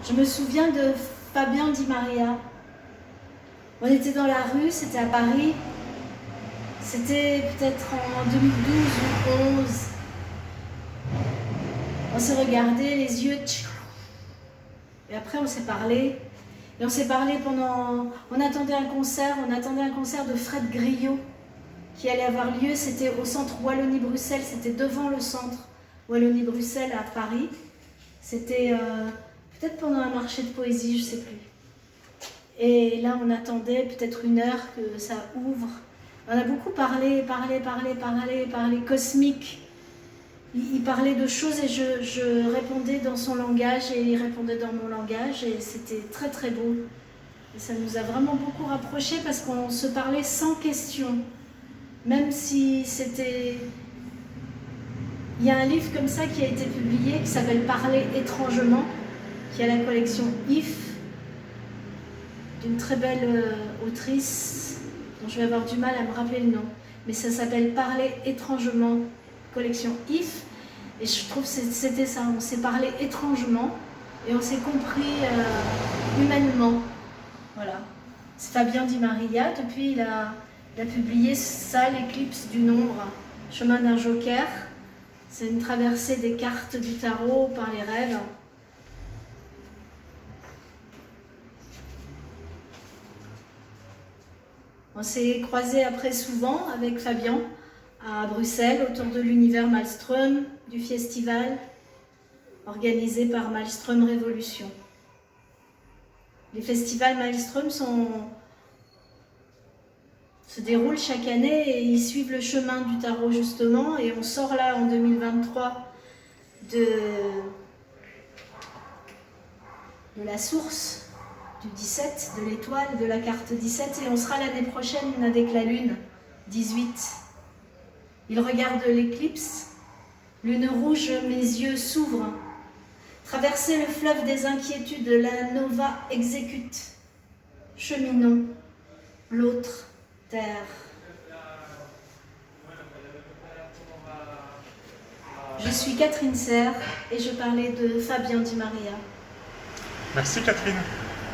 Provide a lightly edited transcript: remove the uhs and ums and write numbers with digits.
Je me souviens de Fabien Di Maria. On était dans la rue, c'était à Paris. C'était peut-être en 2012 ou 2011. On s'est regardé, les yeux... Et après, on s'est parlé. Et on s'est parlé pendant... On attendait un concert de Fred Grillot qui allait avoir lieu. C'était au centre Wallonie-Bruxelles, c'était devant le centre Wallonie-Bruxelles à Paris. C'était peut-être pendant un marché de poésie, je ne sais plus. Et là, on attendait peut-être 1 heure que ça ouvre. On a beaucoup parlé cosmique. Il parlait de choses et je répondais dans son langage et il répondait dans mon langage et c'était très très beau. Et ça nous a vraiment beaucoup rapprochés parce qu'on se parlait sans question. Même si c'était... Il y a un livre comme ça qui a été publié qui s'appelle Parler étrangement, qui est à la collection IF, d'une très belle autrice dont je vais avoir du mal à me rappeler le nom. Mais ça s'appelle Parler étrangement, collection IF. Et je trouve que c'était ça, on s'est parlé étrangement et on s'est compris humainement. Voilà. C'est Fabien Di Maria, depuis il a publié ça, l'éclipse du nombre, chemin d'un joker. C'est une traversée des cartes du tarot par les rêves. On s'est croisés après souvent avec Fabien à Bruxelles autour de l'univers Malmström, du festival organisé par Malmström Révolution. Les festivals Malmström se déroulent chaque année et ils suivent le chemin du tarot justement, et on sort là en 2023 de la source du 17, de l'étoile, de la carte 17, et on sera l'année prochaine avec la lune 18. Il regarde l'éclipse, lune rouge, mes yeux s'ouvrent. Traverser le fleuve des inquiétudes, la nova exécute. Cheminons, l'autre terre. Je suis Catherine Serre et je parlais de Fabien Di Maria. Merci Catherine.